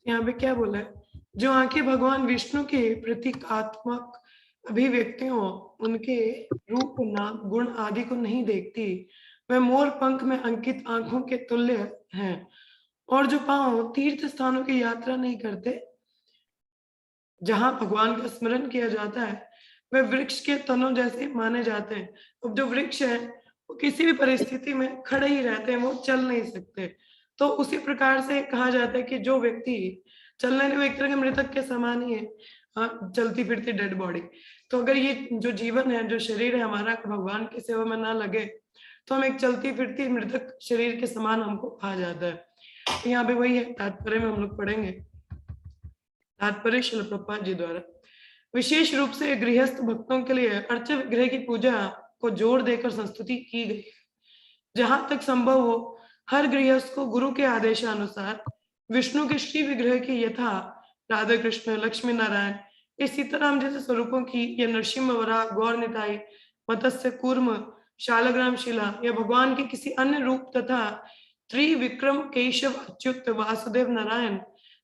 यहाँ पे क्या बोला है, जो आंखें भगवान विष्णु के प्रतीकात्मक अभिव्यक्तियों, उनके रूप, नाम, गुण आदि को नहीं देखती, वह मोर पंख में अंकित आंखों के तुल्य हैं। और जो पांव तीर्थ स्थानों की यात्रा नहीं करते, जहां भगवान का स्मरण किया जाता है, वह वृक्ष के तनों जैसे माने जाते हैं। अब जो वृक्ष है वो किसी भी परिस्थिति में खड़े ही रहते हैं, वो चल नहीं सकते। तो उसी प्रकार से कहा जाता है कि जो व्यक्ति चलने में, वो एक तरह के मृतक के समान ही है, चलती फिरती डेड बॉडी। तो अगर ये जो जीवन है, जो शरीर है हमारा, भगवान की सेवा में ना लगे, तो हम एक चलती फिरती मृतक शरीर के समान हमको कहा जाता है। तो यहाँ पे वही है, तात्पर्य में हम लोग पढ़ेंगे। तात्पर्य शिल प्रभुपाद जी द्वारा विशेष रूप से गृहस्थ भक्तों के लिए अर्च विग्रह की पूजा को जोर देकर संस्तुति की गई है। जहां तक संभव हो, हर गृहस्थ को गुरु के आदेशानुसार विष्णु के श्री विग्रह की, यथा राधा कृष्ण, लक्ष्मी नारायण, इस सीताराम जैसे स्वरूपों की, या नरसिंह वरा, गौर निताई, मत्स्य कूर्म, शालग्राम शिला, या भगवान के किसी अन्य रूप तथा त्रिविक्रम केशव अच्युत वासुदेव नारायण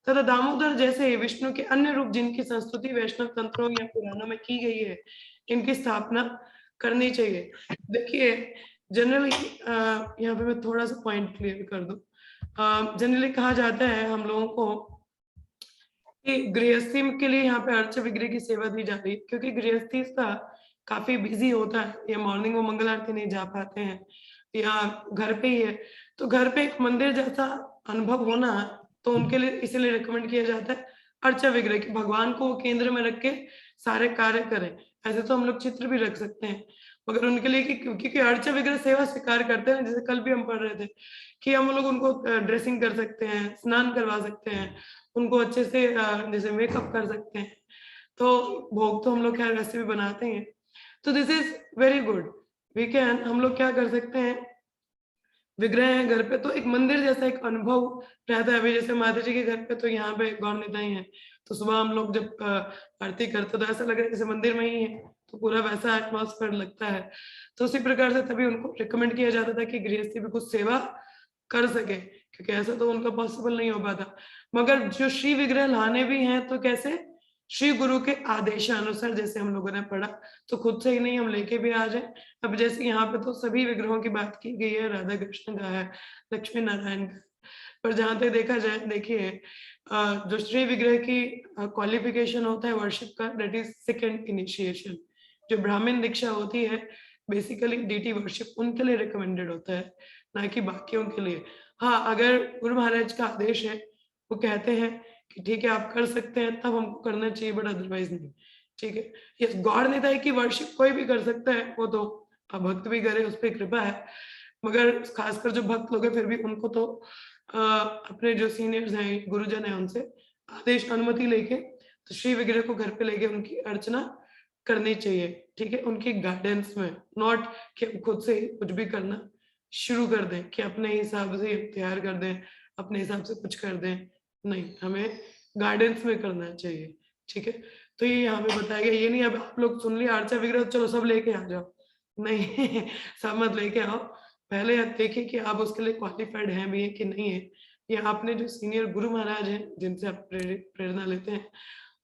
तथा दामोदर जैसे विष्णु के अन्य रूप जिनकी संस्तुति वैष्णव तंत्रों या पुराणों में की गई है, इनकी स्थापना करनी चाहिए। देखिए, जनरली यहाँ पे मैं थोड़ा सा पॉइंट क्लियर कर दूं। जनरली कहा जाता है हम लोगों को कि गृहस्थी के लिए यहाँ पे अर्च विग्रह की सेवा दी जाती है, क्योंकि गृहस्थी का काफी बिजी होता है, या मॉर्निंग में मंगल आरती नहीं जा पाते हैं, या घर पे ही है, तो घर पे एक मंदिर जैसा अनुभव होना, तो उनके लिए इसीलिए रिकमेंड किया जाता है अर्चा विग्रह की, भगवान को केंद्र में रख के सारे कार्य करें। ऐसे तो हम लोग चित्र भी रख सकते हैं, मगर उनके लिए क्योंकि अर्चा विग्रह सेवा स्वीकार करते हैं, जैसे कल भी हम पढ़ रहे थे कि हम लोग उनको ड्रेसिंग कर सकते हैं, स्नान करवा सकते हैं, उनको अच्छे से जैसे मेकअप कर सकते हैं। तो भोग तो हम लोग खैर वैसे भी बनाते हैं, तो this is very good. We can, हम लोग क्या कर सकते हैं, विग्रह है घर पे तो एक मंदिर जैसा एक अनुभव रहता है। अभी जैसे माता जी के घर पे तो यहाँ पे गौर निताई है, तो सुबह हम लोग जब आरती करते तो ऐसा लग रहा है जैसे मंदिर में ही है, तो पूरा वैसा एटमॉस्फेयर लगता है। तो उसी प्रकार से तभी उनको रिकमेंड किया जाता था कि गृहस्थी भी कुछ सेवा कर सके, क्योंकि ऐसा तो उनका पॉसिबल नहीं हो पाता। मगर जो श्री विग्रह लाने भी हैं तो कैसे, श्री गुरु के आदेशानुसार, जैसे हम लोगों ने पढ़ा, तो खुद से ही नहीं हम लेके भी आ जाए। अब जैसे यहाँ पे तो सभी विग्रहों की बात की गई है, राधा कृष्ण का है, लक्ष्मी नारायण का, पर जहां तक देखा जाए, देखिए जो श्री विग्रह की क्वालिफिकेशन होता है वर्शिप का, दैट इज सेकेंड इनिशिएशन। जो ब्राह्मण दीक्षा होती है, बेसिकली डीटी वर्शिप उनके लिए रिकमेंडेड होता है, ना कि बाकियों के लिए। हाँ, अगर गुरु महाराज का आदेश है, वो कहते हैं कि ठीक है आप कर सकते हैं, तब हमको करना चाहिए, बट अदरवाइज नहीं। ठीक है, यस, गौर निताई की वर्शिप कोई भी कर सकता है, वो तो भक्त भी करे, उस पर कृपा है। मगर खासकर जो भक्त लोग हैं, फिर भी उनको तो अपने जो सीनियर्स हैं, गुरुजन है, उनसे आदेश अनुमति लेके तो श्री विग्रह को घर पे लेके उनकी अर्चना करनी चाहिए। ठीक है, उनकी गाइडेंस में, नॉट कि हम खुद से कुछ भी करना शुरू कर दें, कि अपने हिसाब से तैयार कर दें, अपने हिसाब से कुछ कर दें। नहीं, हमें गाइडेंस में करना चाहिए। ठीक है, तो ये यहाँ पे बताया गया, ये नहीं अब आप लोग सुन लिया अर्चा विग्रह चलो सब लेके आ जाओ, नहीं सब मत लेके आओ। पहले आप देखिए कि आप उसके लिए क्वालिफाइड हैं भी है कि नहीं है, या आपने जो सीनियर गुरु महाराज हैं जिनसे आप प्रेरणा लेते हैं,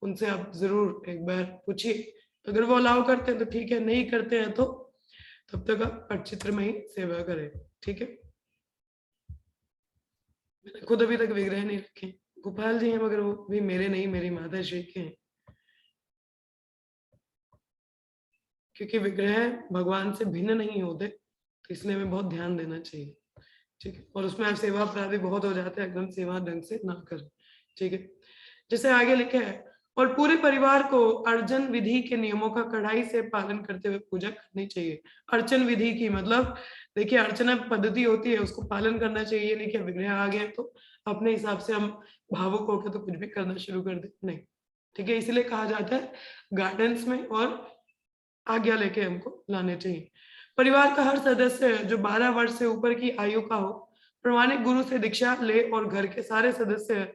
उनसे आप जरूर एक बार पूछिए। अगर वो अलाउ करते हैं तो ठीक है, नहीं करते हैं तो तब तक आप पटचित्र में ही सेवा करें। ठीक है, मैंने खुद अभी तक विग्रह नहीं रखे, गोपाल जी हैं मगर वो भी मेरे नहीं, मेरी माता श्री के हैं, क्योंकि विग्रह भगवान से भिन्न नहीं होते, तो इसलिए हमें बहुत ध्यान देना चाहिए। ठीक है, और उसमें आप सेवा अपराधी बहुत हो जाते हैं, एकदम सेवा ढंग से ना करें। ठीक है, जैसे आगे लिखे है, और पूरे परिवार को अर्चन विधि के नियमों का कड़ाई से पालन करते हुए पूजा करनी चाहिए। अर्चन विधि की मतलब, देखिए अर्चना पद्धति होती है, उसको पालन करना चाहिए। नहीं कि विग्रह आ गए तो अपने हिसाब से हम भावुक होकर तो कुछ भी करना शुरू कर दे, नहीं। ठीक है, इसलिए कहा जाता है गार्डेंस में और आज्ञा लेके हमको लाने चाहिए। परिवार का हर सदस्य जो 12 वर्ष से ऊपर की आयु का हो, प्रमाणिक गुरु से दीक्षा ले, और घर के सारे सदस्य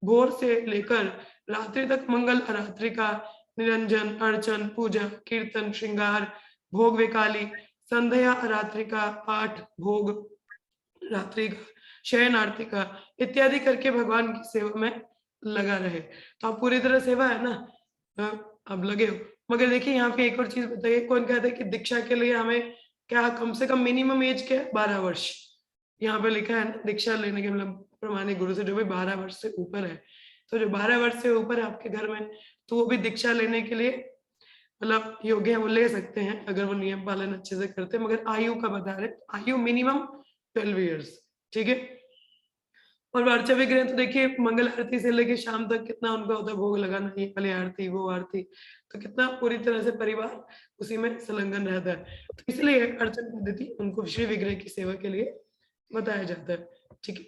भोर से लेकर रात्रि तक मंगल रात्रि का निरंजन, अर्चन, पूजा, कीर्तन, श्रृंगार, भोग विकाली, संध्या रात्रि का पाठ, भोग रात्रि का, शयन आरती का इत्यादि करके भगवान की सेवा में लगा रहे। तो आप पूरी तरह सेवा है ना, अब लगे हो। मगर देखिए यहाँ पे एक और चीज बताइए, कौन कहता है कि दीक्षा के लिए हमें क्या कम से कम मिनिमम एज क्या है, 12 वर्ष। यहाँ पे लिखा है ना, दीक्षा लेने के मतलब प्रमाणिक गुरु से जो भी 12 वर्ष से ऊपर है। तो जो 12 वर्ष से ऊपर है आपके घर में, तो वो भी दीक्षा लेने के लिए मतलब योग्य है, वो ले सकते हैं अगर वो नियम पालन अच्छे से करते हैं। मगर आयु का बता रहे, आयु मिनिमम 12 ईयर्स, ठीक है। और वार्चा विग्रह तो देखिए मंगल आरती से लेके शाम तक कितना उनका होता है भोग लगाना, ये वाली आरती वो आरती, तो कितना पूरी तरह से परिवार उसी में संलग्न रहता है। तो इसलिए अर्चन पद्धति उनको श्री विग्रह की सेवा के लिए बताया जाता है, ठीक है।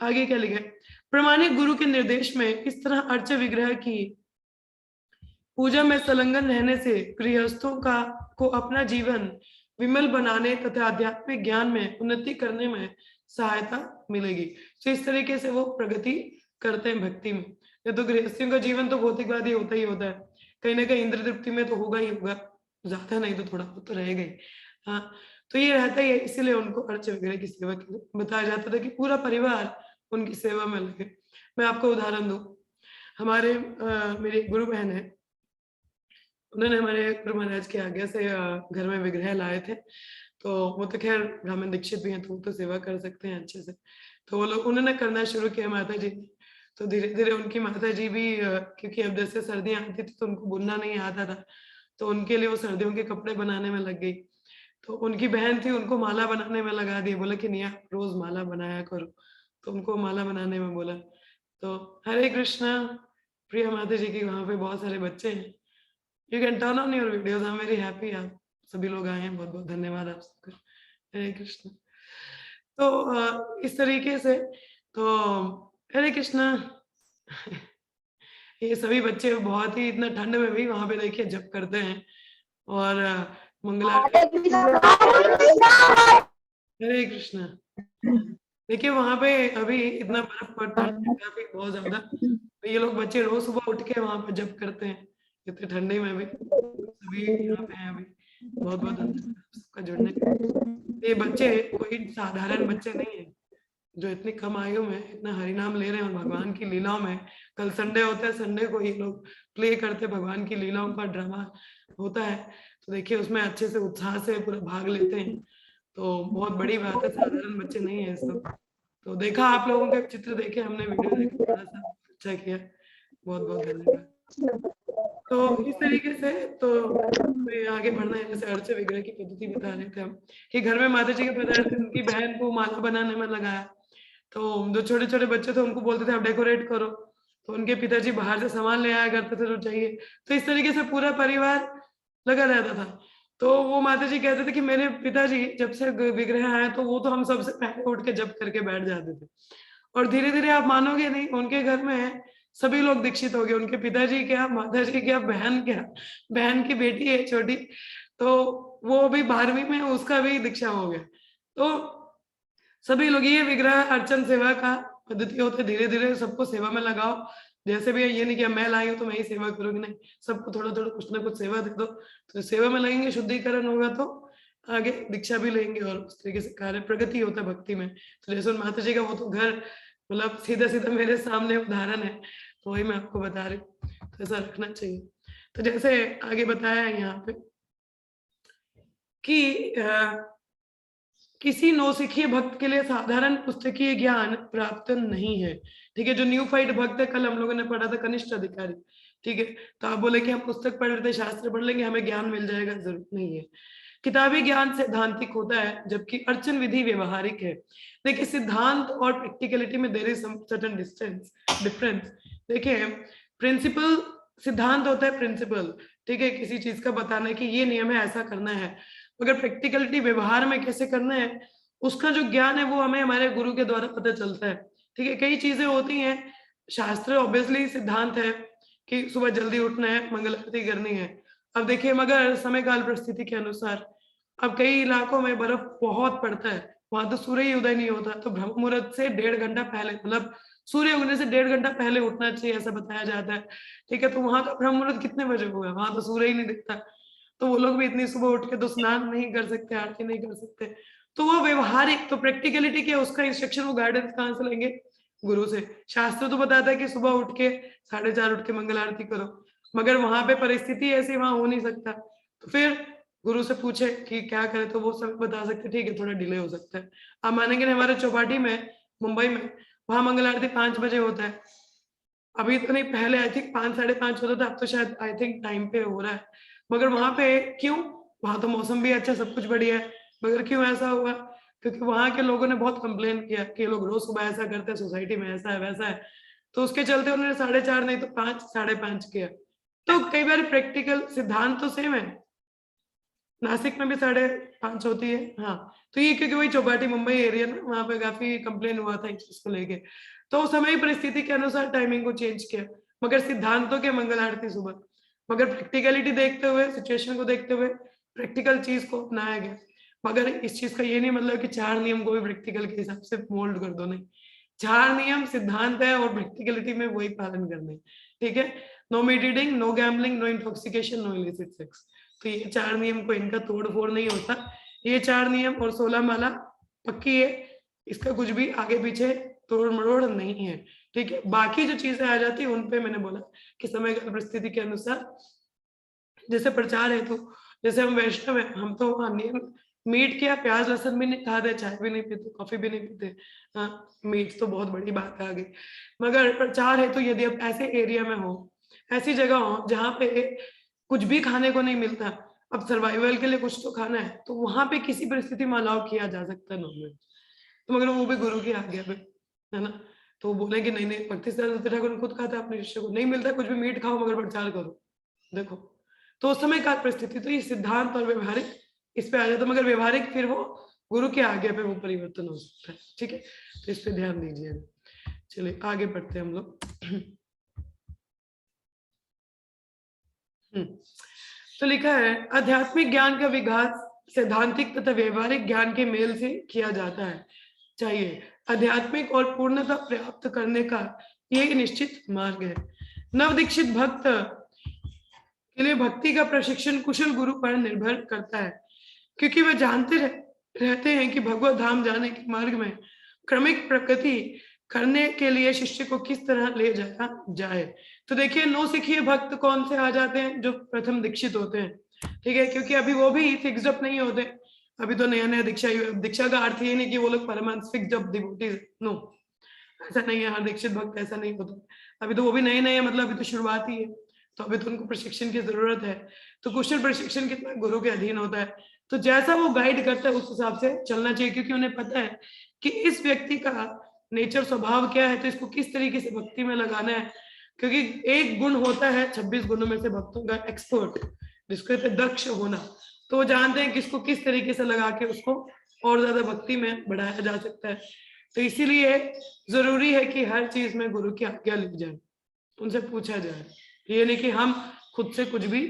आगे क्या लिखा है, प्रमाणिक गुरु के निर्देश में इस तरह अर्च विग्रह की पूजा में संलग्न रहने से गृहस्थों का को अपना जीवन विमल बनाने तथा आध्यात्मिक ज्ञान में उन्नति करने में सहायता मिलेगी। तो इस तरीके से वो प्रगति करते हैं भक्ति में। ये तो गृहस्थियों का जीवन तो भौतिकवादी होता ही होता है, कहीं ना कहीं इंद्र तृप्ति में तो होगा ही होगा, ज्यादा नहीं तो थोड़ा बहुत तो रहेगा ही। हाँ, तो ये रहता ही है, इसीलिए उनको अर्च वगैरह की सेवा के लिए बताया जाता था कि पूरा परिवार उनकी सेवा में लगे। मैं आपको उदाहरण दूं, हमारे मेरी गुरु बहन है, उन्होंने हमारे गुरु महाराज के आज्ञा से घर में विग्रह लाए थे। तो वो तो खैर ब्राह्मण दीक्षित भी हैं, तो वो तो सेवा कर सकते हैं अच्छे से। तो वो लोग उन्होंने करना शुरू किया माता जी ने। तो धीरे धीरे उनकी माता जी भी क्योंकि अब जैसे सर्दियां आती थी तो उनको बुनना नहीं आता था, तो उनके लिए वो सर्दियों के कपड़े बनाने में लग गई। तो उनकी बहन थी, उनको माला बनाने में लगा दिया, बोला कि निया रोज माला बनाया करो, तो उनको माला बनाने में बोला। तो हरे कृष्णा, प्रिया माता जी की वहां पे बहुत सारे बच्चे हैं। You can turn on your videos, I am very happy आप सभी लोग आए हैं, बहुत बहुत धन्यवाद आप सबका। हरे कृष्ण। तो इस तरीके से तो हरे कृष्णा। ये सभी बच्चे बहुत ही इतना ठंड में भी वहां पे देखिए जप करते हैं और मंगला। हरे कृष्णा। देखिए वहां पे अभी इतना बर्फ पड़ता है काफी बहुत ज्यादा, तो ये लोग बच्चे रोज सुबह उठ के वहां पे जप करते हैं इतने ठंडे में भी। सभी यहाँ पे हैं अभी, बहुत बहुत धन्यवाद सबका जुड़ने का। ये बच्चे कोई साधारण बच्चे नहीं है जो इतनी कम आयु में इतना हरिनाम ले रहे हैं और भगवान की लीलाओं में। कल संडे होता है, संडे को ये लोग प्ले करते हैं, भगवान की लीलाओं का ड्रामा होता है, तो देखिए उसमें अच्छे से उत्साह से पूरा भाग लेते हैं। तो बहुत बड़ी बात है, साधारण बच्चे नहीं है सब। तो देखा आप लोगों के चित्र देखे, हमने वीडियो देखे, थोड़ा सा अच्छा किया, बहुत बहुत धन्यवाद। तो इस तरीके से तो मैं आगे बढ़ना है, जैसे अर्च विग्रह की पद्धति बता रहे थे हम कि घर में माता जी के पदार्थ उनकी बहन को माला बनाने में लगाया। तो जो छोटे छोटे बच्चे थे उनको बोलते थे आप डेकोरेट करो, तो उनके पिताजी बाहर से सामान ले आया करते थे जो चाहिए। तो इस तरीके से पूरा परिवार लगा रहता था। तो वो माता जी कहते थे कि मेरे पिताजी जब से विग्रह आए तो वो तो हम सबसे पहले उठ के जप करके बैठ जाते थे। और धीरे धीरे आप मानोगे नहीं, उनके घर में सभी लोग दीक्षित हो गए, उनके पिताजी क्या, माता जी क्या, बहन क्या, बहन की बेटी है छोटी, तो वो अभी 12वीं में, उसका भी दीक्षा हो गया। तो सभी लोग, ये विग्रह अर्चन सेवा का पद्धति होते, धीरे धीरे सबको सेवा में लगाओ। जैसे भी ये नहीं कि मैं लाई हूँ तो मैं ही सेवा करूंगी, नहीं, सबको थोड़ा थोड़ा कुछ ना कुछ सेवा दे दो, तो सेवा में लगेंगे, शुद्धिकरण होगा तो आगे दीक्षा भी लेंगे और उस तरीके से कार्य प्रगति होता है भक्ति में। तो जैसे माता जी का वो तो घर मतलब सीधा सीधा मेरे सामने उदाहरण है, तो वही मैं आपको बता रही हूँ, तो ऐसा रखना चाहिए। तो जैसे आगे बताया है यहाँ पे कि किसी नौसिखिए भक्त के लिए साधारण पुस्तकीय ज्ञान प्राप्त नहीं है, ठीक है। जो न्यूफाइड भक्त है, कल हम लोगों ने पढ़ा था कनिष्ठ अधिकारी, ठीक है। तो आप बोले कि हम पुस्तक पढ़ लेते, शास्त्र पढ़ लेंगे, हमें ज्ञान मिल जाएगा, जरूरत नहीं है। किताबी ज्ञान सैद्धांतिक होता है जबकि अर्चन विधि व्यवहारिक है। देखिए सिद्धांत और प्रैक्टिकलिटी में there is some certain difference. देखिए प्रिंसिपल, सिद्धांत होता है प्रिंसिपल, ठीक है, किसी चीज का बताना है कि ये नियम है, ऐसा करना है। मगर प्रैक्टिकलिटी, व्यवहार में कैसे करना है, उसका जो ज्ञान है वो हमें हमारे गुरु के द्वारा पता चलता है, ठीक है। कई चीजें होती हैं, शास्त्र ऑब्वियसली सिद्धांत है कि सुबह जल्दी उठना है, मंगल आरती करनी है। अब देखिए मगर समय काल परिस्थिति के अनुसार अब कई इलाकों में बर्फ बहुत पड़ता है, वहां तो सूर्य ही उदय नहीं होता, तो ब्रह्म मुहूर्त से 1.5 घंटा पहले, मतलब सूर्य उगने से 1.5 घंटा पहले उठना चाहिए, ऐसा बताया जाता है, ठीक है। तो वहां का ब्रह्म मुहूर्त कितने बजे होगा, वहां तो सूर्य ही नहीं दिखता, तो वो लोग भी इतनी सुबह उठ के तो स्नान नहीं कर सकते, आरती नहीं कर सकते। तो वो व्यवहारिक, तो प्रैक्टिकलिटी क्या, उसका इंस्ट्रक्शन, वो गाइडेंस कहाँ से लेंगे, गुरु से। शास्त्र तो बताता है कि सुबह उठ के 4:30 उठ के मंगल आरती करो, मगर वहां पे परिस्थिति ऐसी वहां हो नहीं सकता। तो फिर गुरु से पूछे कि क्या करें, तो वो सब बता सकते, ठीक है थोड़ा डिले हो सकता है। आप मानेंगे नहीं, हमारे चौपाटी में मुंबई में वहां मंगल आरती 5 बजे होता है। अभी तो नहीं, पहले आई थिंक 5 साढ़े 5 होता था, अब तो शायद आई थिंक टाइम पे हो रहा है। मगर वहां पे क्यों, वहां तो मौसम भी अच्छा, सब कुछ बढ़िया है, मगर क्यों ऐसा हुआ? क्योंकि वहां के लोगों ने बहुत कंप्लेन किया कि ये लोग रोज सुबह ऐसा करते हैं, सोसाइटी में ऐसा है वैसा है। तो उसके चलते उन्होंने 4:30 नहीं तो 5 5:30 किया। तो कई बार प्रैक्टिकल सिद्धांत तो सेम है, नासिक में भी 5:30 होती है। हाँ, तो ये क्योंकि वही चौपाटी मुंबई एरिया ना, वहां पे काफी कंप्लेन हुआ था इस चीज को लेके, तो उस समय परिस्थिति के अनुसार टाइमिंग को चेंज किया। मगर सिद्धांतों के मंगल आरती सुबह, मगर प्रैक्टिकलिटी देखते हुए, सिचुएशन को देखते हुए प्रैक्टिकल चीज को अपनाया गया। मगर इस चीज का ये नहीं मतलब कि 4 नियम को भी प्रैक्टिकल के हिसाब से मोल्ड कर दो, नहीं। 4 नियम सिद्धांत है और प्रैक्टिकलिटी में वही पालन करने, ठीक है। No meat eating, no gambling, no intoxication, no illicit sex. तो ये 4 नियम को इनका तोड़ फोड़ नहीं होता। ये 4 नियम और 16 माला पक्की है, इसका कुछ भी आगे पीछे तोड़ मरोड़ नहीं है, ठीक है। बाकी जो चीजें आ जाती है उन पे मैंने बोला कि समय की परिस्थिति के अनुसार, जैसे प्रचार है तो, जैसे हम वैष्णव है, हम तो नियम मीट क्या, प्याज लहसुन भी नहीं खाते, चाय भी नहीं पीते, कॉफी भी नहीं पीते। हाँ, मीट तो बहुत बड़ी बात आ गई। मगर प्रचार है तो यदि आप ऐसे एरिया में हो, ऐसी जगह हो जहाँ पे कुछ भी खाने को नहीं मिलता, अब सर्वाइवल के लिए कुछ तो खाना है, तो वहां पे किसी परिस्थिति में अलाउ किया जा सकता है नॉनवेज। तो मगर वो भी गुरु की आज्ञा पे, है ना। तो वो बोले कि नहीं नहीं, भक्ति सिद्धांत ठाकुर खुद खाता है अपने शिष्य को, नहीं मिलता कुछ भी, मीट खाओ मगर प्रचार करो। देखो, तो उस समय का परिस्थिति, तो ये सिद्धांत और व्यवहारिक इस पे आ जाता, मगर व्यवहारिक फिर वो गुरु के आगे पे वो परिवर्तन हो सकता है, ठीक है। तो इस पे ध्यान दीजिए। चलिए आगे बढ़ते हैं हम लोग। तो लिखा है, आध्यात्मिक ज्ञान का विकास सैद्धांतिक तथा व्यवहारिक ज्ञान के मेल से किया जाता है चाहिए। आध्यात्मिक और पूर्णता प्राप्त करने का ये एक निश्चित मार्ग है। नव दीक्षित भक्त के लिए भक्ति का प्रशिक्षण कुशल गुरु पर निर्भर करता है, क्योंकि वे जानते रहते हैं कि भगवत धाम जाने के मार्ग में क्रमिक प्रगति करने के लिए शिष्य को किस तरह ले जाया जाए। तो देखिए, नौ सिखिए भक्त कौन से आ जाते हैं? जो प्रथम दीक्षित होते हैं, ठीक है, क्योंकि अभी वो भी फिक्स्ड अप नहीं होते, अभी तो नया नया दीक्षा ही, दीक्षा का अर्थ ये नहीं कि वो लोग permanent fixed up devotees, no, ऐसा नहीं है। हर दीक्षित भक्त ऐसा नहीं होता, अभी तो वो भी नए नए, मतलब अभी तो शुरुआत ही है, तो अभी तो उनको प्रशिक्षण की जरूरत है। तो कुशल प्रशिक्षण कितना गुरु के अधीन होता है, तो जैसा वो गाइड करता है उस हिसाब से चलना चाहिए, क्योंकि उन्हें पता है कि इस व्यक्ति का नेचर, स्वभाव क्या है, तो इसको किस तरीके से भक्ति में लगाना है। क्योंकि एक गुण होता है 26 गुणों में से भक्तों का, एक्सपर्ट, जिसको कहते हैं दक्ष होना। तो वो जानते हैं किसको किस तरीके से लगा के उसको और ज्यादा भक्ति में बढ़ाया जा सकता है। तो इसीलिए जरूरी है कि हर चीज में गुरु की आज्ञा ली जाए, उनसे पूछा जाए। ये नहीं कि हम खुद से कुछ भी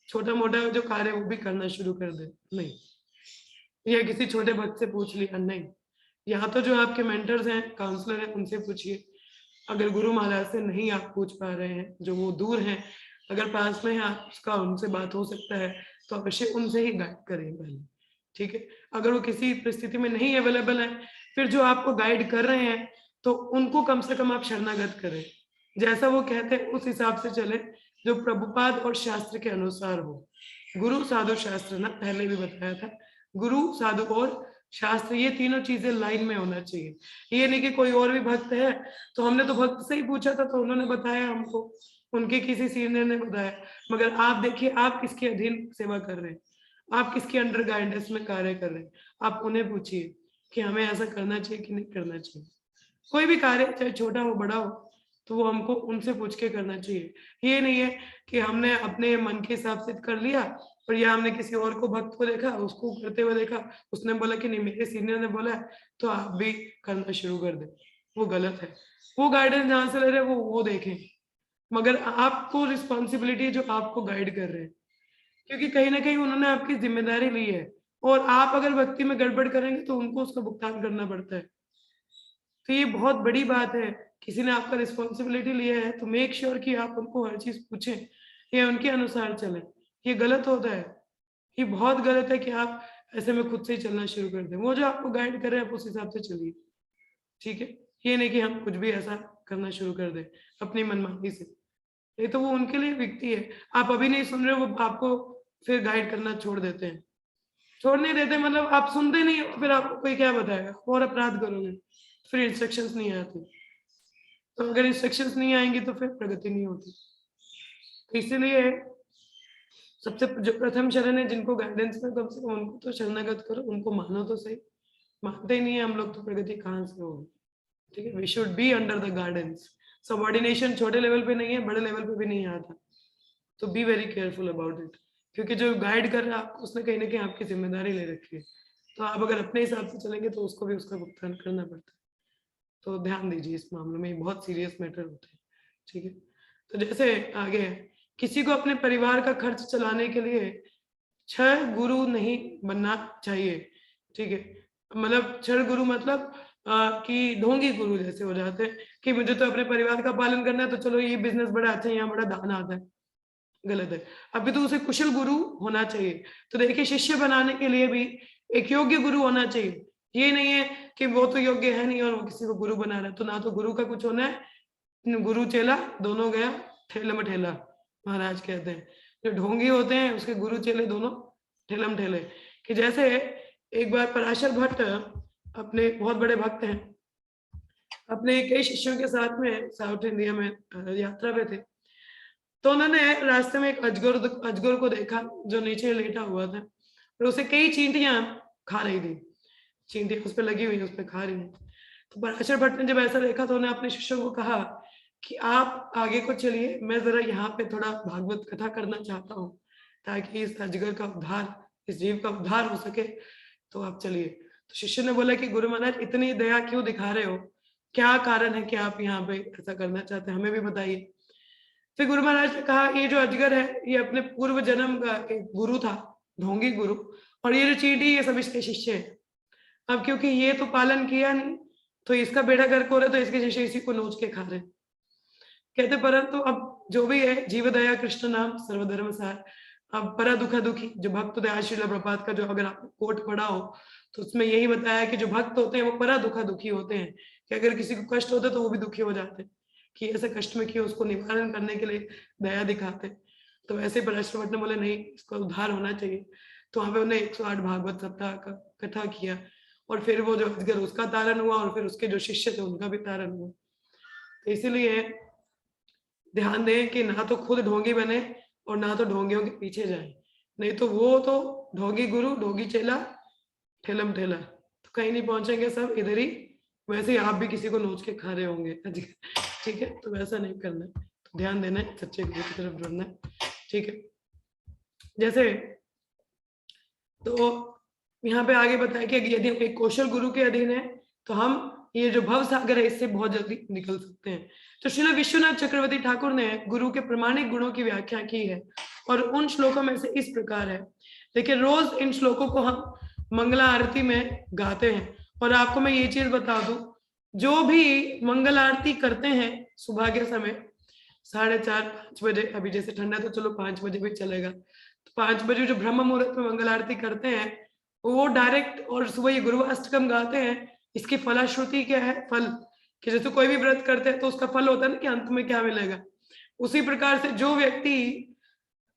छोटा मोटा जो कार्य है वो भी करना शुरू कर दे, नहीं, या किसी छोटे भक्त से पूछ लिया, नहीं। यहाँ तो जो आपके मेंटर्स हैं, काउंसलर हैं, उनसे पूछिए। अगर गुरु महाराज से नहीं आप पूछ पा रहे हैं, जो वो दूर हैं, अगर पास में है आपका, उनसे बात हो सकता है, तो अवश्य उनसे ही गाइड करें पहले, ठीक है। अगर वो किसी परिस्थिति में नहीं अवेलेबल है, फिर जो आपको गाइड कर रहे हैं, तो उनको कम से कम आप शरणागत करें, जैसा वो कहते हैं उस हिसाब से चले, जो प्रभुपाद और शास्त्र के अनुसार हो। गुरु साधु शास्त्र ना, पहले भी बताया था, गुरु साधु और शास्त्र, ये तीनों चीजें लाइन में होना चाहिए। ये नहीं कि कोई और भी भक्त है, तो हमने तो भक्त से ही पूछा था तो उन्होंने बताया हमको, उनके किसी सीनियर ने बताया। मगर आप देखिए, आप किसके अधीन सेवा कर रहे हैं, आप किसके अंडर गाइडेंस में कार्य कर रहे हैं, आप उन्हें पूछिए कि हमें ऐसा करना चाहिए कि नहीं करना चाहिए। कोई भी कार्य चाहे छोटा हो बड़ा हो, तो वो हमको उनसे पूछ के करना चाहिए। ये नहीं है कि हमने अपने मन के हिसाब से कर लिया, और या हमने किसी और को भक्त को देखा, उसको करते हुए देखा, उसने बोला कि नहीं मेरे सीनियर ने बोला है तो आप भी करना शुरू कर दे, वो गलत है। वो गाइडेंस जहां से ले रहे हैं वो देखें, मगर आपको रिस्पॉन्सिबिलिटी है जो आपको गाइड कर रहे हैं, क्योंकि कहीं ना कहीं उन्होंने आपकी जिम्मेदारी ली है, और आप अगर भक्ति में गड़बड़ करेंगे तो उनको उसका भुगतान करना पड़ता है। तो ये बहुत बड़ी बात है, किसी ने आपका रिस्पॉन्सिबिलिटी लिया है तो मेक श्योर कि आप उनको हर चीज पूछें या उनके अनुसार चलें। ये गलत होता है, ये बहुत गलत है कि आप ऐसे में खुद से ही चलना शुरू कर दें। वो जो आपको गाइड कर रहे हैं आप उस हिसाब से चलिए, ठीक है। ये नहीं कि हम कुछ भी ऐसा करना शुरू कर दें अपनी मनमानी से। नहीं तो वो उनके लिए व्यक्ति है। आप अभी नहीं सुन रहे हो, वो आपको फिर गाइड करना छोड़ देते हैं। छोड़ नहीं देते मतलब आप सुनते नहीं हो, फिर आपको कोई क्या बताएगा, और अपराध करोगे, फिर इंस्ट्रक्शंस नहीं आती। तो अगर इंस्ट्रक्शंस नहीं आएंगी तो फिर प्रगति नहीं होती। तो इसीलिए सबसे जो प्रथम शरण है, जिनको गाइडेंस में, कम से कम उनको तो शरणागत करो, उनको मानो तो सही। मानते ही नहीं है हम लोग, तो प्रगति कहाँ से होगी? ठीक है, we should be under the guidance. Subordination छोटे लेवल पे नहीं है, बड़े लेवल पे भी नहीं आता। तो be very careful about it, क्योंकि जो गाइड कर रहा है आपको, उसने कहीं ना कहीं आपकी जिम्मेदारी ले रखी है। तो आप अगर अपने हिसाब से चलेंगे तो उसको भी उसका भुगतान करना पड़ता है। तो ध्यान दीजिए इस मामले में, बहुत सीरियस मैटर होते हैं। ठीक है, तो जैसे आगे, किसी को अपने परिवार का खर्च चलाने के लिए क्षर गुरु नहीं बनना चाहिए। ठीक है, मतलब क्षर गुरु मतलब कि ढोंगी गुरु जैसे हो जाते हैं कि मुझे तो अपने परिवार का पालन करना है, तो चलो ये बिजनेस बड़ा अच्छा है, यहाँ बड़ा दान आता है। गलत है। अभी तो उसे कुशल गुरु होना चाहिए। तो देखिए, शिष्य बनाने के लिए भी एक योग्य गुरु होना चाहिए। ये नहीं है कि वो तो योग्य है नहीं और वो किसी को गुरु बना रहा है। तो ना तो गुरु का कुछ होना है, गुरु चेला दोनों गया ठेले में ठेला, महाराज कहते हैं। जो ढोंगी होते हैं उसके गुरु चेले दोनों ठेलम ठेले। कि जैसे एक बार पराशर भट्ट अपने बहुत बड़े भक्त हैं, अपने कई शिष्यों के साथ में साउथ इंडिया में यात्रा पे थे। तो उन्होंने रास्ते में एक अजगर को देखा जो नीचे लेटा हुआ था, और उसे कई चींटियां खा रही थी। चींटियां उस पर लगी हुई, उस पर खा रही हैं। तो पराशर भट्ट ने जब ऐसा देखा तो उन्हें अपने शिष्यों को कहा कि आप आगे को चलिए, मैं जरा यहाँ पे थोड़ा भागवत कथा करना चाहता हूँ, ताकि इस अजगर का उद्धार, इस जीव का उद्धार हो सके। तो आप चलिए। तो शिष्य ने बोला कि गुरु महाराज, इतनी दया क्यों दिखा रहे हो? क्या कारण है कि आप यहाँ पे ऐसा करना चाहते हैं, हमें भी बताइए। फिर गुरु महाराज ने कहा, ये जो अजगर है, ये अपने पूर्व जन्म का एक गुरु था, ढोंगी गुरु, और ये जो चींटी, ये सब इसके शिष्य है। अब क्योंकि ये तो पालन किया नहीं, तो इसका बेड़ा गर्क हो रहा है, तो इसके शिष्य इसी को नोच के खा रहे। कहते परंतु अब जो भी है, जीव दया कृष्ण नाम सर्वधर्म सार। अब परा दुखा दुखी, जो भक्त दया श्रील प्रपात का जो अगर आप कोट पढ़ा हो, तो उसमें यही बताया कि जो भक्त होते हैं वो परा दुखा दुखी होते हैं, कि अगर किसी को कष्ट होता है तो वो भी दुखी हो जाते हैं, कि ऐसे कष्ट में किया, उसको निवारण करने के लिए दया दिखाते। तो वैसे पराशर भट्ट ने बोले नहीं, इसका उद्धार होना चाहिए। तो वहां पे उन्हें 108 भागवत सप्ताह का कथा किया, और फिर वो जो अजगर, उसका तारण हुआ, और फिर उसके जो शिष्य थे उनका भी तारण हुआ। तो इसीलिए ध्यान दें कि ना तो खुद ढोंगी बने और ना तो ढोंगियों के पीछे जाए। नहीं तो वो तो ढोंगी गुरु, ढोंगी चेला, ठेलम ठेला, तो कहीं नहीं पहुंचेंगे, सब इधर ही। वैसे ही आप भी किसी को नोच के खा रहे होंगे। ठीक है, तो वैसा नहीं करना है। तो ध्यान देना है, सच्चे गुरु की तरफ जुड़ना है। ठीक है, जैसे तो यहाँ पे आगे बताया कि यदि हम एक कौशल गुरु के अधीन है, तो हम ये जो भव सागर है इससे बहुत जल्दी निकल सकते हैं। तो श्रील विश्वनाथ चक्रवर्ती ठाकुर ने गुरु के प्रमाणिक गुणों की व्याख्या की है, और उन श्लोकों में से इस प्रकार है। देखिए, रोज इन श्लोकों को हम मंगला आरती में गाते हैं। और आपको मैं ये चीज बता दूं, जो भी मंगल आरती करते हैं सुबह के समय 4:30-5 बजे, अभी जैसे ठंडा तो चलो 5 बजे भी चलेगा, तो 5 बजे जो ब्रह्म मुहूर्त में मंगल आरती करते हैं, वो डायरेक्ट, और सुबह ये गुरुवाष्टकम गाते हैं। इसकी फलाश्रुति क्या है? फल, कि जैसे कोई भी व्रत करते हैं तो उसका फल होता है ना, कि अंत में क्या मिलेगा। उसी प्रकार से जो व्यक्ति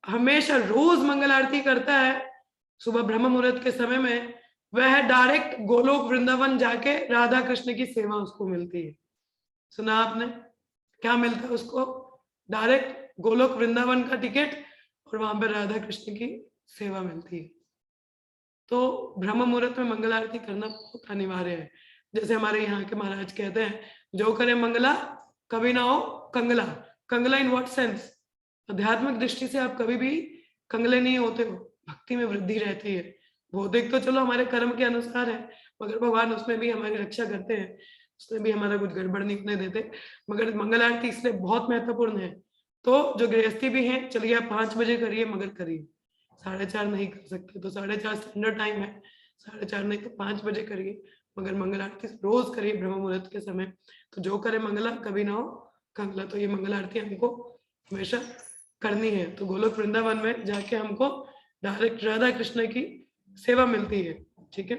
हमेशा रोज मंगल आरती करता है सुबह ब्रह्म मुहूर्त के समय में, वह डायरेक्ट गोलोक वृंदावन जाके राधा कृष्ण की सेवा उसको मिलती है। सुना आपने? क्या मिलता है उसको? डायरेक्ट गोलोक वृंदावन का टिकट, और वहां पर राधा कृष्ण की सेवा मिलती है। तो ब्रह्म मुहूर्त में मंगल आरती करना बहुत अनिवार्य है। जैसे हमारे यहाँ के महाराज कहते हैं, जो करे मंगला कभी ना हो कंगला। कंगला इन व्हाट सेंस? आध्यात्मिक दृष्टि से आप कभी भी कंगले नहीं होते हो, भक्ति में वृद्धि रहती है। भौतिक तो चलो हमारे कर्म के अनुसार है, मगर भगवान उसमें भी हमारी रक्षा करते हैं, उसमें भी हमारा कुछ गड़बड़ नहीं होने देते। मगर मंगल आरती इसलिए बहुत महत्वपूर्ण है। तो जो गृहस्थी भी है, चलिए आप 5 बजे करिए, मगर करिए। 4:30 नहीं कर सकते तो 4:30 स्टैंडर्ड टाइम है, 4:30 नहीं तो 5 बजे करिए, मगर मंगल आरती रोज करिए ब्रह्म मुहूर्त के समय। तो जो करे मंगला कभी ना हो कंगला। तो ये मंगल आरती हमको हमेशा करनी है। तो गोलोक वृंदावन में जाके हमको डायरेक्ट राधा कृष्ण की सेवा मिलती है। ठीक है,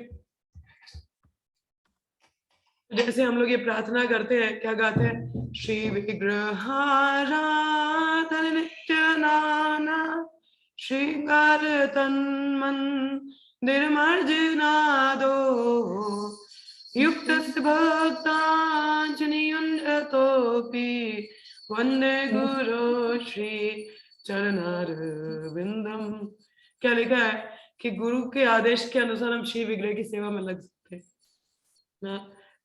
जैसे हम लोग ये प्रार्थना करते हैं, क्या गाते हैं, श्री विग्रहाराधन नित्य नाना श्रृंगार तन्मन निर्मर्जनादो युक्त भक्तांजनियुंजतोपि वंदे गुरु श्री चरणारविंदम। क्या लिखा है कि गुरु के आदेश के अनुसार हम श्री विग्रह की सेवा में लग सकते हैं ना।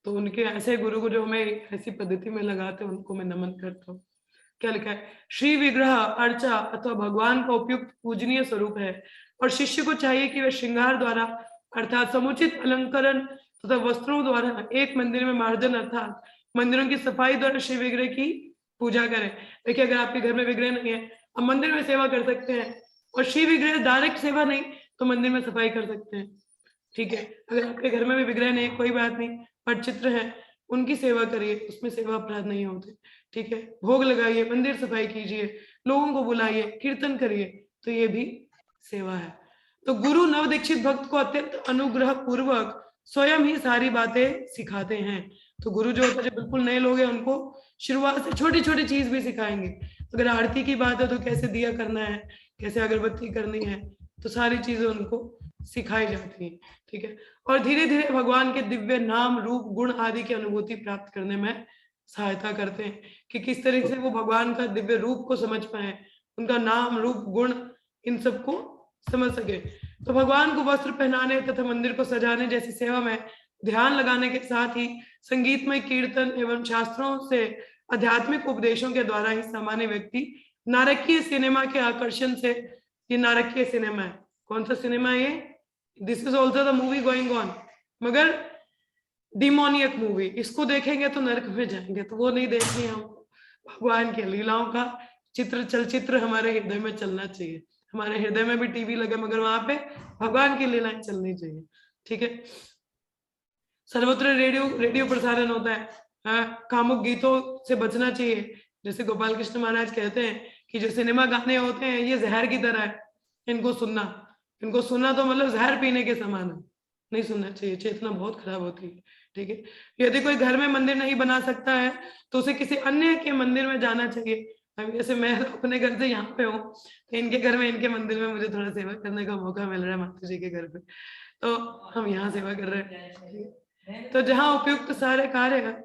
तो उनके ऐसे गुरु को जो हमें ऐसी पद्धति में लगाते हैं उनको मैं नमन करता हूँ। क्या लिखा है, श्री विग्रह अर्चा अथवा भगवान का उपयुक्त पूजनीय स्वरूप है और शिष्य को चाहिए कि वह श्रृंगार द्वारा अर्थात समुचित अलंकरण तथा वस्त्रों द्वारा एक मंदिर में मार्जन अर्थात मंदिरों की सफाई द्वारा श्री विग्रह की पूजा करें। देखिए, अगर आपके घर में विग्रह नहीं है, आप मंदिर में सेवा कर सकते हैं, और श्री विग्रह डायरेक्ट सेवा नहीं तो मंदिर में सफाई कर सकते हैं। ठीक है, अगर आपके घर में भी विग्रह नहीं, कोई बात नहीं, पर चित्र है उनकी सेवा करिए, उसमें सेवा अपराध नहीं होते। ठीक है, भोग लगाइए, मंदिर सफाई कीजिए, लोगों को बुलाइए, कीर्तन करिए, तो ये भी सेवा है। तो गुरु नवदीक्षित भक्त को अत्यंत अनुग्रह पूर्वक स्वयं ही सारी बातें सिखाते हैं। तो गुरु जो होता है, जो बिल्कुल नए लोग हैं, उनको शुरुआत से छोटी छोटी चीज भी सिखाएंगे। अगर आरती की बात है तो कैसे दिया करना है, कैसे अगरबत्ती करनी है, तो सारी चीजें उनको सिखाई जाती है। ठीक है, और धीरे धीरे भगवान के दिव्य नाम रूप गुण आदि की अनुभूति प्राप्त करने में सहायता करते हैं कि किस तरह से वो भगवान का दिव्य रूप को समझ पाए, उनका नाम रूप गुण इन सबको समझ सके। तो भगवान को वस्त्र पहनाने तथा मंदिर को सजाने जैसी सेवा में ध्यान लगाने के साथ ही संगीतमय कीर्तन एवं शास्त्रों से आध्यात्मिक उपदेशों के द्वारा ही सामान्य व्यक्ति नारकीय सिनेमा के आकर्षण से, ये नारकीय सिनेमा है, कौन सा सिनेमा है ये, this is also the movie going on, मगर डिमोनियक मूवी, इसको देखेंगे तो नरक में जाएंगे, तो वो नहीं देखनी है हमको। भगवान के लीलाओं का चित्र चलचित्र हमारे हृदय में चलना चाहिए। हमारे हृदय में भी टीवी लगे, मगर वहां पे भगवान की लीलाएं चलनी चाहिए। ठीक है, सर्वत्र रेडियो प्रसारण होता है, कामुक गीतों से बचना चाहिए। जैसे गोपाल कृष्ण महाराज कहते हैं कि जो सिनेमा गाने होते हैं ये जहर की तरह है, इनको सुनना तो मतलब जहर पीने के समान है, नहीं सुनना चाहिए, चेतना बहुत खराब होती है। ठीक है, यदि कोई घर में मंदिर नहीं बना सकता है तो उसे किसी अन्य के मंदिर में जाना चाहिए। अब जैसे मैं अपने घर से यहाँ पे हूँ, तो इनके घर में, इनके मंदिर में मुझे थोड़ा सेवा करने का मौका मिल रहा है माता जी के घर पे, तो हम यहाँ सेवा कर रहे हैं। तो जहाँ उपयुक्त सारे कार्य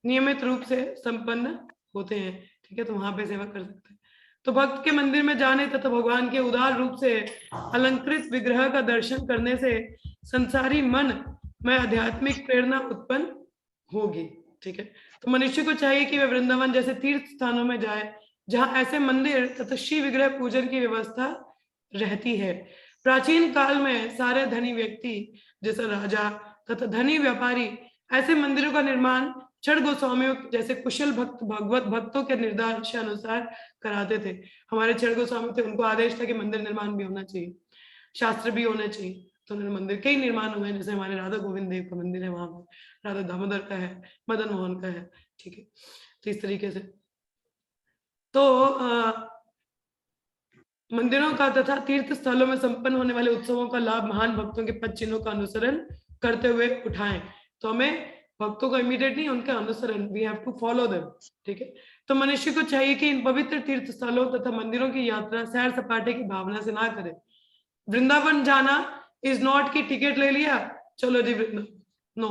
नियमित रूप से संपन्न होते हैं, ठीक है, तो वहां पे सेवा कर सकते हैं। तो भक्त के मंदिर में जाने तथा भगवान के उदार रूप से अलंकृत विग्रह का दर्शन करने से संसारी मन में आध्यात्मिक प्रेरणा उत्पन्न होगी। ठीक है, तो मनुष्य को चाहिए कि वह वृंदावन जैसे तीर्थ स्थानों में जाए जहां ऐसे मंदिर तथा श्री विग्रह पूजन की व्यवस्था रहती है। प्राचीन काल में सारे धनी व्यक्ति जैसे राजा तथा धनी व्यापारी ऐसे मंदिरों का निर्माण छठ गोस्वामियों जैसे कुशल भक्त भगवत भक्तों के निर्देश अनुसार कराते थे। हमारे छठ गोस्वामी थे, उनको आदेश था कि मंदिर निर्माण भी होना चाहिए, शास्त्र भी होने चाहिए, तो उन्होंने मंदिर कई निर्माण हुए। जैसे हमारे राधा गोविंद देव का मंदिर है, वहां पर राधा दामोदर का है, मदन मोहन का है। ठीक है, तो इस तरीके से तो मंदिरों का तथा तीर्थ स्थलों में संपन्न होने वाले उत्सवों का लाभ महान भक्तों के पद चिन्हों का अनुसरण करते हुए उठाएं। तो हमें भक्तों को इमीडिएट नहीं, उनका अनुसरण, we have to follow them. ठीक है, तो मनुष्य को चाहिए कि इन पवित्र तीर्थ स्थलों तथा मंदिरों की यात्रा सैर सपाटे की भावना से ना करे। वृंदावन जाना इज नॉट कि टिकट ले लिया चलो जी Vrindavan, no,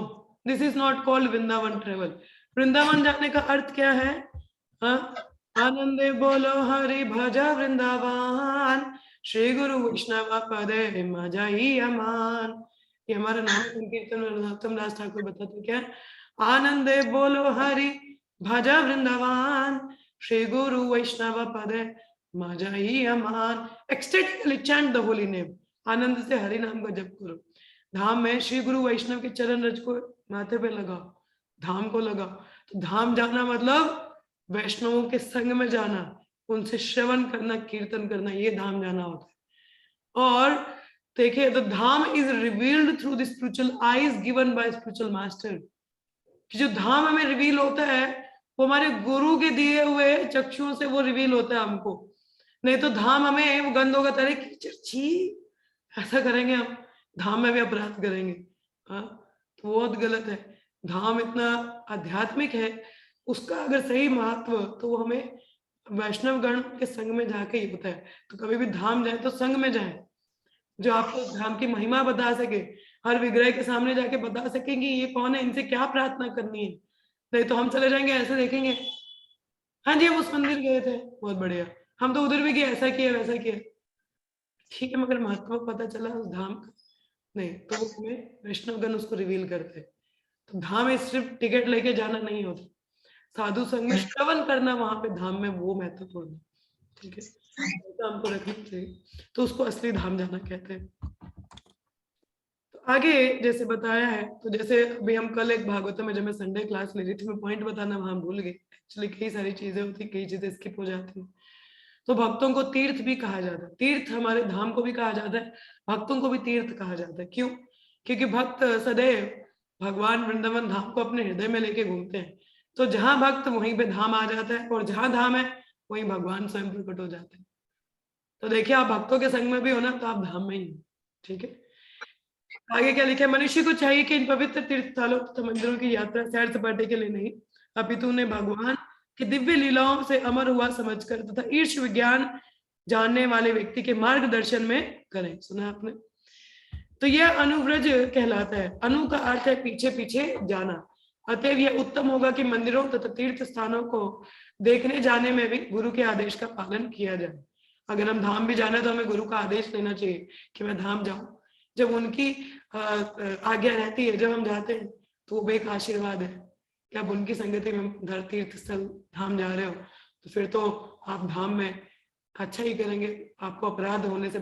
this is not called Vrindavan travel. Vrindavan जाने का अर्थ क्या है? आनंदे बोलो हरि भजा वृंदावन, श्री गुरु वैष्णव पदे मजा ही अमान। ये हमारा नाम संकीर्तन नरोत्तम दास ठाकुर बताते क्या, आनंदे बोलो हरि भजा वृंदावन, श्री गुरु वैष्णव पदे मजा ही अमान। ecstatically chant the holy name, आनंद से हरि नाम का जप करो। धाम में श्री गुरु वैष्णव के चरण रज को माथे पे लगाओ, धाम को लगाओ। तो धाम जाना मतलब वैष्णवों के संग में जाना, उनसे श्रवण करना, कीर्तन करना, ये धाम जाना होता है। और देखिए, the Dham is revealed through the spiritual eyes given by spiritual master. कि जो धाम हमें रिवील होता है वो हमारे गुरु के दिए हुए चक्षुओं से वो रिवील होता है हमको। नहीं तो धाम हमें वो गंद होगा, तरह कीचड़, छी, ऐसा करेंगे हम, धाम में भी अपराध करेंगे। हाँ, तो बहुत गलत है। धाम इतना आध्यात्मिक है, उसका अगर सही महत्व तो वो हमें वैष्णव गण के संग में जाके ही होता है। तो कभी भी धाम जाए तो संग में जाए, जो आपको धाम की महिमा बता सके, हर विग्रह के सामने जाके बता सके कि ये कौन है, इनसे क्या प्रार्थना करनी है। नहीं तो हम चले जाएंगे ऐसे देखेंगे, हाँ जी हम उस मंदिर गए थे, बहुत बढ़िया, हम तो उधर भी गए, ऐसा किया वैसा किया, ठीक है, मगर महत्व पता चला उस धाम का नहीं, तो वो हमें वैष्णवगण उसको रिवील करते हैं। तो धाम में सिर्फ टिकट लेके जाना नहीं होता, साधु संग में श्रवण करना वहां पे धाम में वो महत्वपूर्ण है, ठीक है, ऐसा हमको रखना चाहिए, तो उसको असली धाम जाना कहते हैं। तो आगे जैसे बताया है, तो जैसे अभी हम कल एक भागवतम में जब मैं संडे क्लास ले रही थी, मैं पॉइंट बताना वहां भूल गई, एक्चुअली कई सारी चीजें होती, कई चीजें स्किप हो जाती हैं। तो भक्तों को तीर्थ भी कहा जाता है, तीर्थ हमारे धाम को भी कहा जाता है, भक्तों को भी तीर्थ कहा जाता है। क्यों? क्योंकि भक्त सदैव भगवान वृंदावन धाम को अपने हृदय में लेके घूमते हैं, तो जहां भक्त वहीं पे धाम आ जाता है, और जहां धाम है वहीं भगवान स्वयं प्रकट हो जाते हैं। तो देखिए आप भक्तों के संग में भी हो ना, तो आप धाम में ही हो, ठीक है। आगे क्या लिखा है, मनुष्य को चाहिए कि इन पवित्र तीर्थ स्थलों तथा मंदिरों की यात्रा सैर सपाटे के लिए नहीं, अपितु उन्हें भगवान की दिव्य लीलाओं से अमर हुआ समझकर तथा ईर्ष विज्ञान जानने वाले व्यक्ति के मार्गदर्शन में करें। सुना आपने? तो यह अनुव्रज कहलाता है। अनु का अर्थ है पीछे पीछे जाना, अतएव यह उत्तम होगा कि मंदिरों तथा तीर्थ स्थानों को देखने जाने में भी गुरु के आदेश का पालन किया जाए। अगर हम धाम भी जाना है तो हमें गुरु का आदेश लेना चाहिए कि मैं धाम जाऊं। जब उनकी आज्ञा रहती है, जब हम जाते हैं, तो वो एक आशीर्वाद है कि आप उनकी संगति में उधर तीर्थ स्थल धाम जा रहे हो, तो फिर तो आप धाम में अच्छा ही करेंगे, आपको अपराध होने से